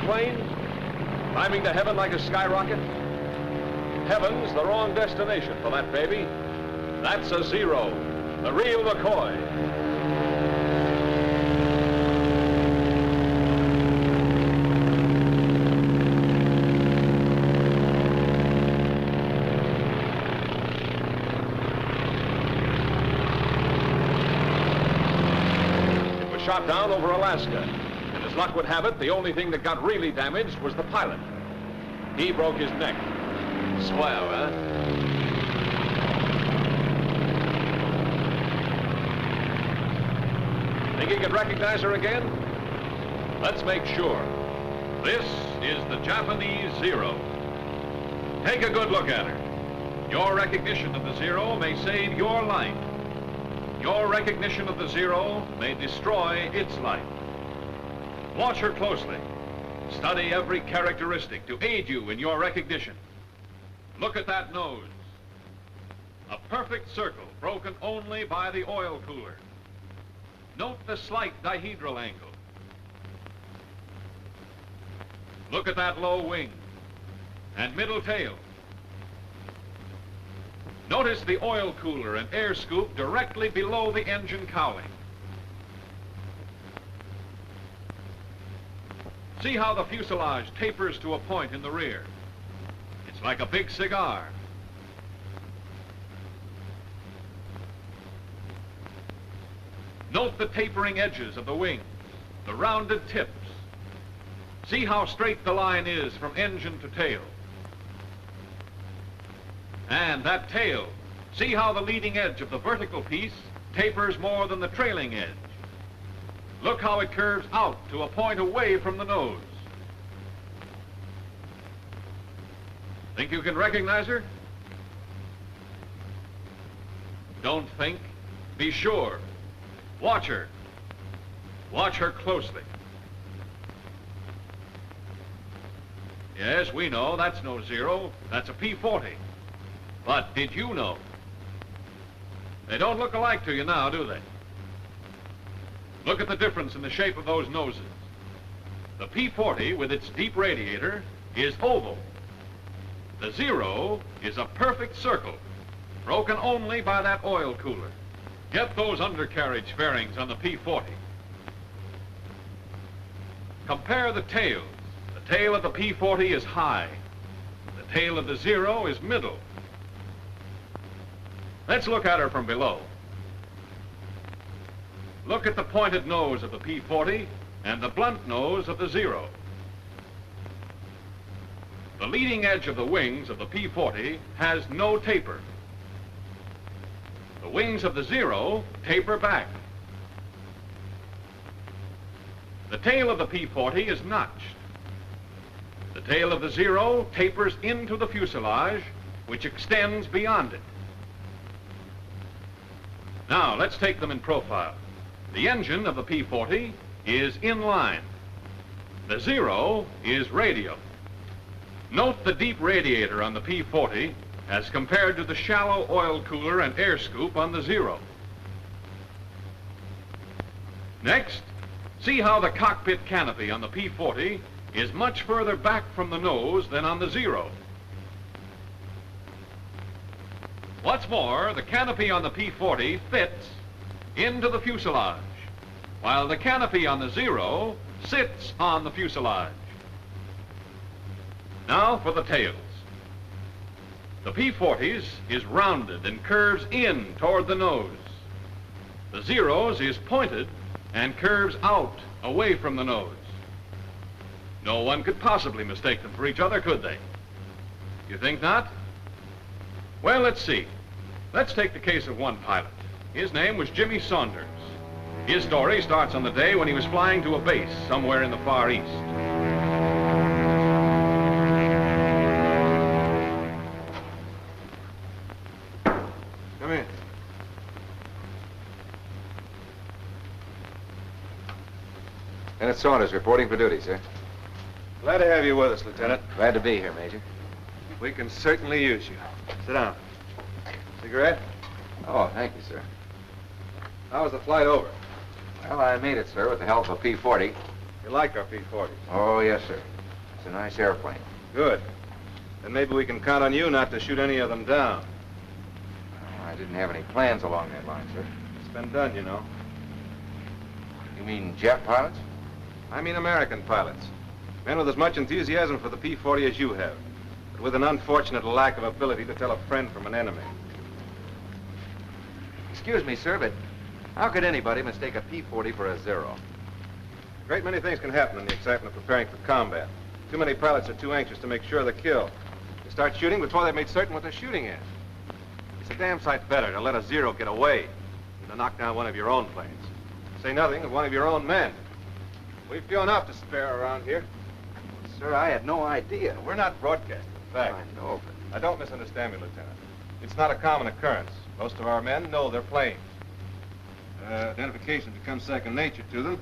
plane? Climbing to heaven like a skyrocket? Heaven's the wrong destination for that baby. That's a Zero, the real McCoy. It was shot down over Alaska. And as luck would have it, the only thing that got really damaged was the pilot. He broke his neck. Swell, huh? Think he could recognize her again? Let's make sure. This is the Japanese Zero. Take a good look at her. Your recognition of the Zero may save your life. Your recognition of the Zero may destroy its life. Watch her closely. Study every characteristic to aid you in your recognition. Look at that nose. A perfect circle broken only by the oil cooler. Note the slight dihedral angle. Look at that low wing and middle tail. Notice the oil cooler and air scoop directly below the engine cowling. See how the fuselage tapers to a point in the rear. It's like a big cigar. Note the tapering edges of the wings, the rounded tips. See how straight the line is from engine to tail. And that tail, see how the leading edge of the vertical piece tapers more than the trailing edge. Look how it curves out to a point away from the nose. Think you can recognize her? Don't think, be sure. Watch her. Watch her closely. Yes, we know that's no Zero, that's a P-40. But did you know? They don't look alike to you now, do they? Look at the difference in the shape of those noses. The P-40 with its deep radiator is oval. The Zero is a perfect circle, broken only by that oil cooler. Get those undercarriage fairings on the P-40. Compare the tails. The tail of the P-40 is high. The tail of the Zero is middle. Let's look at her from below. Look at the pointed nose of the P-40 and the blunt nose of the Zero. The leading edge of the wings of the P-40 has no taper. The wings of the Zero taper back. The tail of the P-40 is notched. The tail of the Zero tapers into the fuselage, which extends beyond it. Now, let's take them in profile. The engine of the P-40 is in line. The Zero is radial. Note the deep radiator on the P-40 as compared to the shallow oil cooler and air scoop on the Zero. Next, see how the cockpit canopy on the P-40 is much further back from the nose than on the Zero. What's more, the canopy on the P-40 fits into the fuselage, while the canopy on the Zero sits on the fuselage. Now for the tails. The P-40's is rounded and curves in toward the nose. The Zero's is pointed and curves out away from the nose. No one could possibly mistake them for each other, could they? You think not? Well, let's see. Let's take the case of one pilot. His name was Jimmy Saunders. His story starts on the day when he was flying to a base somewhere in the Far East. Come in. Lieutenant Saunders reporting for duty, sir. Glad to have you with us, Lieutenant. Glad to be here, Major. We can certainly use you. Sit down. Cigarette? Oh, thank you, sir. How was the flight over? Well, I made it, sir, with the help of a P-40. You like our P-40s? Oh, yes, sir. It's a nice airplane. Good. Then maybe we can count on you not to shoot any of them down. I didn't have any plans along that line, sir. It's been done, you know. You mean Jap pilots? I mean American pilots. Men with as much enthusiasm for the P-40 as you have, but with an unfortunate lack of ability to tell a friend from an enemy. Excuse me, sir, but how could anybody mistake a P-40 for a Zero? A great many things can happen in the excitement of preparing for combat. Too many pilots are too anxious to make sure of the kill. They start shooting before they've made certain what they're shooting at. It's a damn sight better to let a Zero get away than to knock down one of your own planes. Say nothing of one of your own men. We've few enough to spare around here. Sir, I had no idea. We're not broadcasting, in fact. I know, but... Now, don't misunderstand me, Lieutenant. It's not a common occurrence. Most of our men know their planes. Identification becomes second nature to them.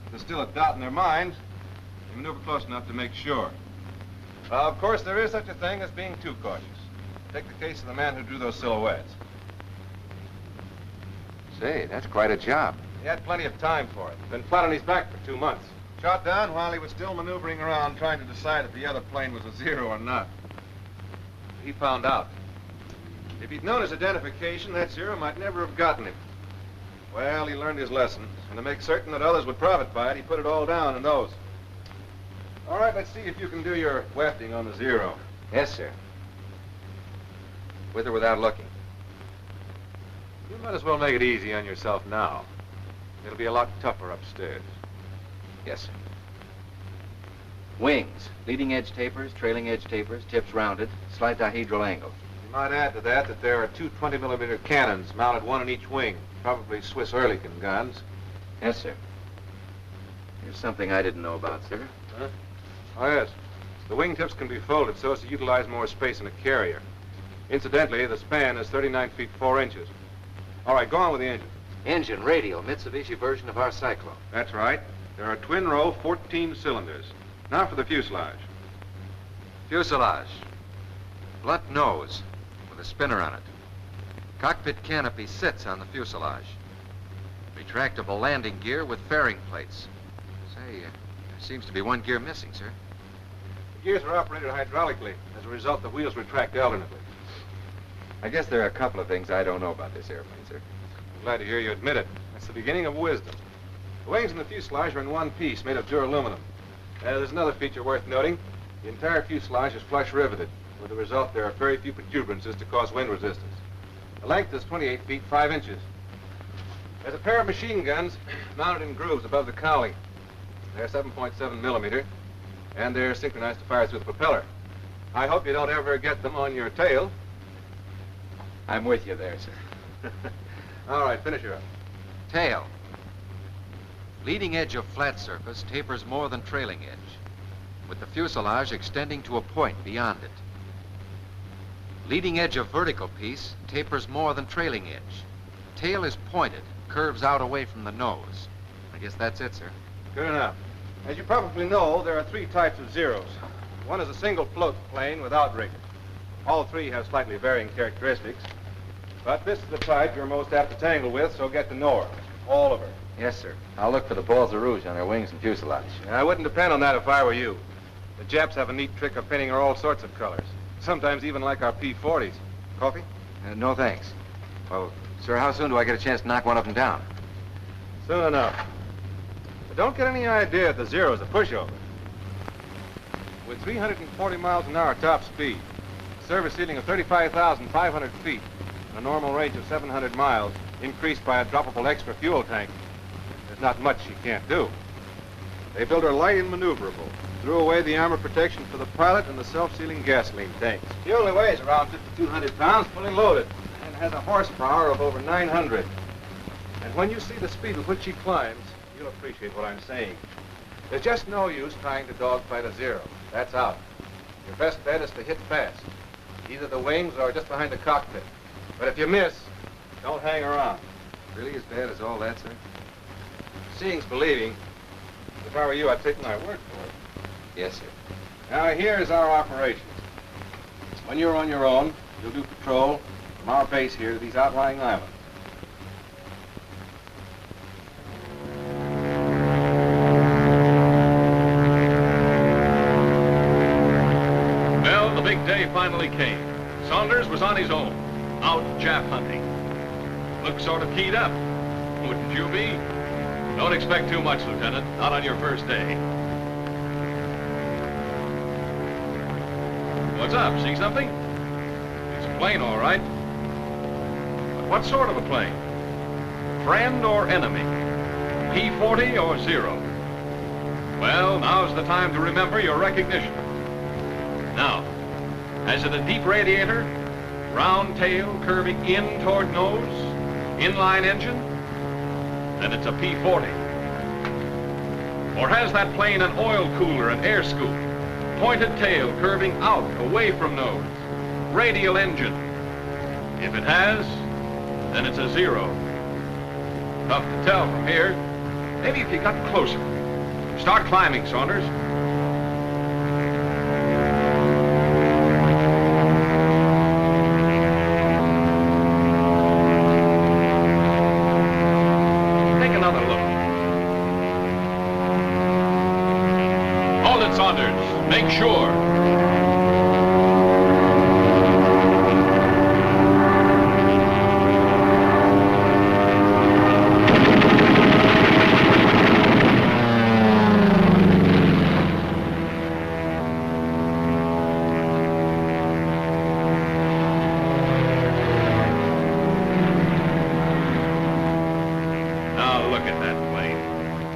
If there's still a doubt in their minds, they maneuver close enough to make sure. Of course, there is such a thing as being too cautious. Take the case of the man who drew those silhouettes. Say, that's quite a job. He had plenty of time for it. Been flat on his back for 2 months. Shot down while he was still maneuvering around trying to decide if the other plane was a Zero or not. He found out. If he'd known his identification, that Zero might never have gotten him. Well, he learned his lesson, and to make certain that others would profit by it, he put it all down in those. All right, let's see if you can do your wefting on the Zero. Yes, sir. With or without looking? You might as well make it easy on yourself now. It'll be a lot tougher upstairs. Yes, sir. Wings. Leading edge tapers, trailing edge tapers, tips rounded, slight dihedral angle. You might add to that that there are two 20-millimeter cannons mounted one in each wing, probably Swiss Oerlikon guns. Yes, sir. Here's something I didn't know about, sir. Huh? Oh, yes. The wingtips can be folded so as to utilize more space in a carrier. Incidentally, the span is 39 feet 4 inches. All right, go on with the engine. Engine, radial, Mitsubishi version of our Cyclone. That's right. There are twin-row 14 cylinders. Now for the fuselage. Fuselage. Blunt nose with a spinner on it. Cockpit canopy sits on the fuselage. Retractable landing gear with fairing plates. Say, there seems to be one gear missing, sir. The gears are operated hydraulically. As a result, the wheels retract alternately. I guess there are a couple of things I don't know about this airplane, sir. I'm glad to hear you admit it. That's the beginning of wisdom. The wings and the fuselage are in one piece, made of duraluminum. There's another feature worth noting. The entire fuselage is flush riveted. With the result, there are very few protuberances to cause wind resistance. The length is 28 feet 5 inches. There's a pair of machine guns mounted in grooves above the cowling. They're 7.7 millimeter, and they're synchronized to fire through the propeller. I hope you don't ever get them on your tail. I'm with you there, sir. All right, finish her up. Tail. Leading edge of flat surface tapers more than trailing edge, with the fuselage extending to a point beyond it. Leading edge of vertical piece tapers more than trailing edge. Tail is pointed, curves out away from the nose. I guess that's it, sir. Good enough. As you probably know, there are 3 types of Zeros. One is a single float plane without rigger. All 3 have slightly varying characteristics. But this is the type you're most apt to tangle with, so get to know her. All of her. Yes, sir. I'll look for the balls of rouge on her wings and fuselage. I wouldn't depend on that if I were you. The Japs have a neat trick of painting her all sorts of colors. Sometimes even like our P-40s. Coffee? No, thanks. Well, sir, how soon do I get a chance to knock one of them down? Soon enough. But don't get any idea that the Zero's a pushover. With 340 miles an hour top speed, a service ceiling of 35,500 feet, and a normal range of 700 miles, increased by a droppable extra fuel tank, there's not much she can't do. They built her light and maneuverable, threw away the armor protection for the pilot and the self-sealing gasoline tanks. She only weighs around 5,200 pounds, fully loaded, and has a horsepower of over 900. And when you see the speed with which she climbs, you'll appreciate what I'm saying. There's just no use trying to dogfight a Zero. That's out. Your best bet is to hit fast, either the wings or just behind the cockpit. But if you miss, don't hang around. Really as bad as all that, sir? Seeing's believing. If I were you, I'd take my word for it. Yes, sir. Now, here's our operations. When you're on your own, you'll do patrol from our base here to these outlying islands. day finally came. Saunders was on his own, out Jap hunting. Looked sort of keyed up. Wouldn't you be? Don't expect too much, Lieutenant. Not on your first day. What's up? See something? It's a plane, all right. But what sort of a plane? Friend or enemy? P-40 or Zero? Well, now's the time to remember your recognition. Now, has it a deep radiator? Round tail curving in toward nose? Inline engine? Then it's a P-40. Or has that plane an oil cooler and air scoop? Pointed tail curving out, away from nose? Radial engine? If it has, then it's a Zero. Tough to tell from here. Maybe if you got closer. Start climbing, Saunders. Take another look. Hold it, Saunders. Make sure.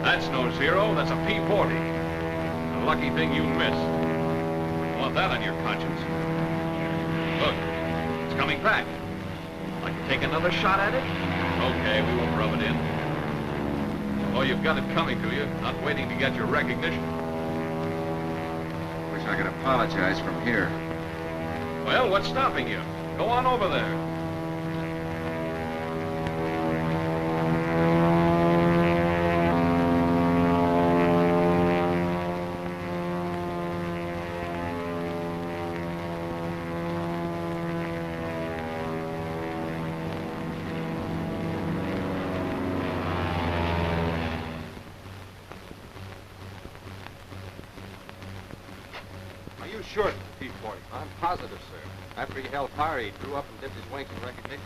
That's no Zero, that's a P-40. A lucky thing you missed. Wouldn't want that on your conscience. Look, it's coming back. Like to take another shot at it? Okay, we won't rub it in. Oh, you've got it coming to you, not waiting to get your recognition. Wish I could apologize from here. Well, what's stopping you? Go on over there. Are you sure it's a P-40? I'm positive, sir. After he held fire, he drew up and dipped his wings in recognition.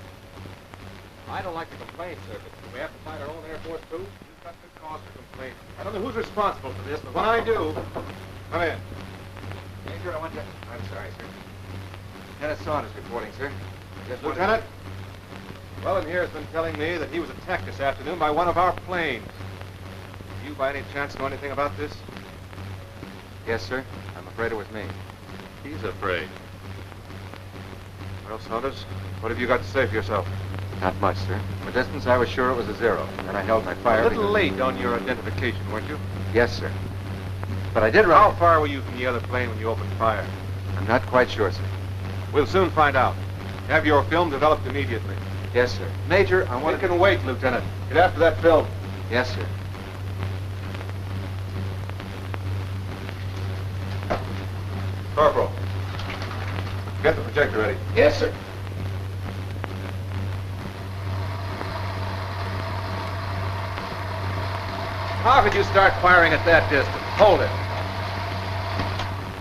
I don't like to complain, sir, but do we have to fight our own Air Force, too? We've got good cause for complaint. I don't know who's responsible for this, but when I do... Come in. Major, I want to... I'm sorry, sir. Lieutenant Saunders reporting, sir. Yes, Lieutenant? Well, here has been telling me that he was attacked this afternoon by one of our planes. Do you, by any chance, know anything about this? Yes, sir. I'm afraid it was me. He's afraid. Well, Saunders, what have you got to say for yourself? Not much, sir. From a distance, I was sure it was a Zero. Then I held my fire. A little late on your identification, weren't you? Yes, sir. But I did How far were you from the other plane when you opened fire? I'm not quite sure, sir. We'll soon find out. Have your film developed immediately. Yes, sir. Major, I want to... It can wait, Lieutenant. Get after that film. Yes, sir. Corporal, get the projector ready. Yes, sir. How could you start firing at that distance? Hold it.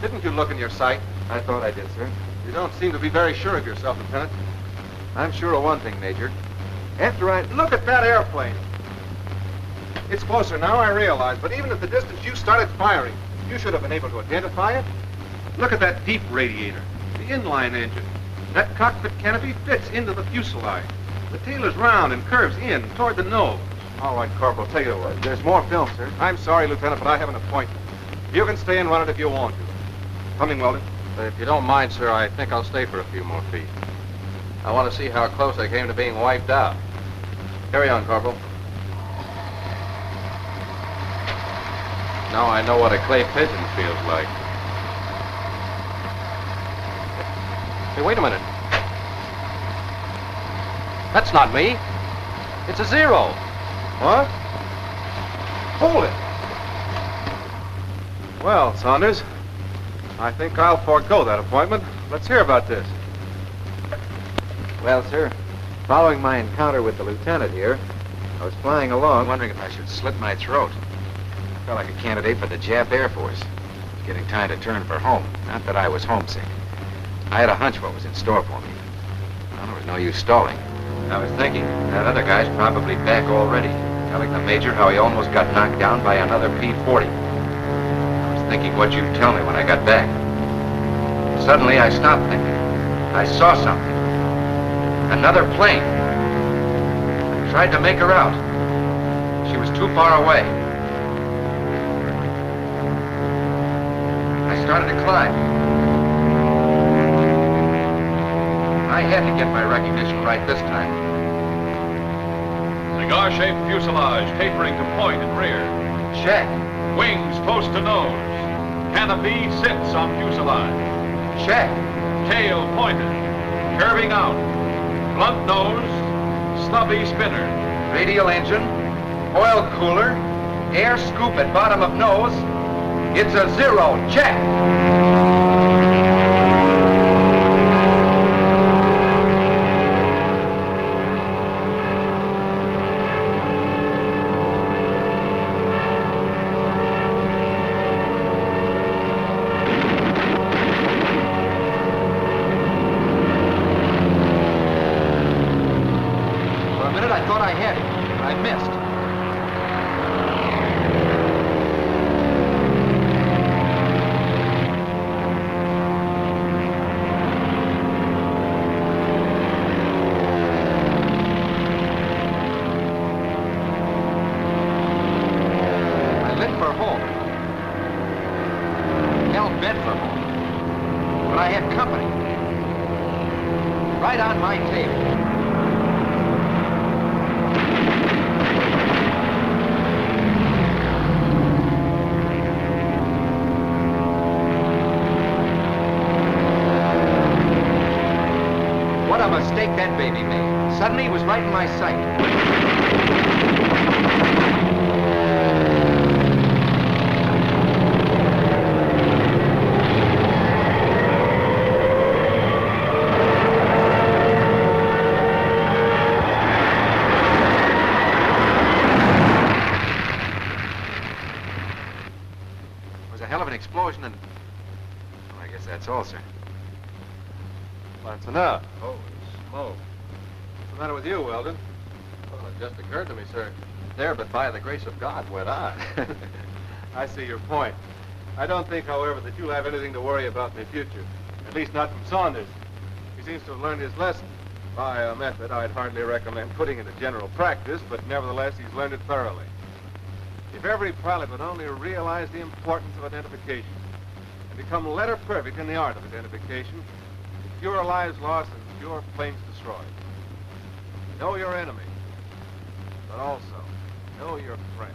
Didn't you look in your sight? I thought I did, sir. You don't seem to be very sure of yourself, Lieutenant. I'm sure of one thing, Major. After I... Look at that airplane. It's closer now, I realize, but even at the distance you started firing, you should have been able to identify it. Look at that deep radiator, the inline engine. That cockpit canopy fits into the fuselage. The tail is round and curves in toward the nose. All right, Corporal, take it away. There's more film, sir. I'm sorry, Lieutenant, but I have an appointment. You can stay and run it if you want to. Coming, Weldon. If you don't mind, sir, I think I'll stay for a few more feet. I want to see how close I came to being wiped out. Carry on, Corporal. Now I know what a clay pigeon feels like. Hey, wait a minute. That's not me. It's a Zero. What? Hold it. Well, Saunders, I think I'll forego that appointment. Let's hear about this. Well, sir, following my encounter with the lieutenant here, I was flying along, Wondering if I should slit my throat. felt like a candidate for the Jap Air Force. Getting time to turn for home. Not that I was homesick. I had a hunch what was in store for me. Well, there was no use stalling. I was thinking, that other guy's probably back already, telling the Major how he almost got knocked down by another P-40. I was thinking what you'd tell me when I got back. Suddenly, I stopped thinking. I saw something. Another plane. I tried to make her out. She was too far away. I started to climb. I had to get my recognition right this time. Cigar-shaped fuselage tapering to point and rear. Check. Wings close to nose. Canopy sits on fuselage. Check. Tail pointed. Curving out. Blunt nose. Stubby spinner. Radial engine. Oil cooler. Air scoop at bottom of nose. It's a zero. Check. Suddenly, he was right in my sight. It was a hell of an explosion, and well, I guess that's all, sir. Well, that's enough. Holy smoke. What's the matter with you, Weldon? Well, it just occurred to me, sir. There, but by the grace of God, went on. I see your point. I don't think, however, that you'll have anything to worry about in the future. At least not from Saunders. He seems to have learned his lesson. By a method I'd hardly recommend putting into general practice, but nevertheless, he's learned it thoroughly. If every pilot would only realize the importance of identification and become letter perfect in the art of identification, fewer lives lost and fewer planes destroyed. Know your enemy, but also know your friend.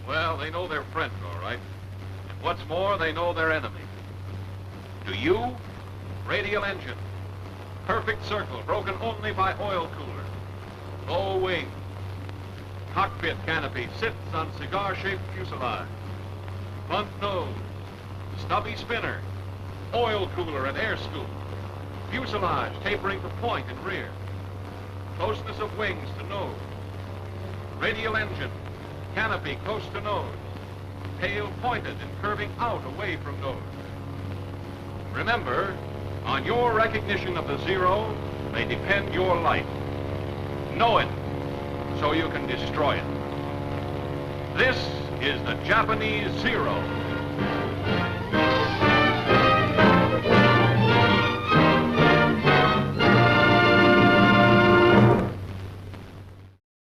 Well, they know their friend, all right. And what's more, they know their enemy. Do you? Radial engine. Perfect circle, broken only by oil cooler. Low wing. Cockpit canopy sits on cigar-shaped fuselage. Blunt nose. Stubby spinner. Oil cooler and air scoop. Fuselage tapering to point and rear. Closeness of wings to nose. Radial engine. Canopy close to nose. Tail pointed and curving out away from nose. Remember, on your recognition of the zero may depend your life. Know it so you can destroy it. This is the Japanese Zero.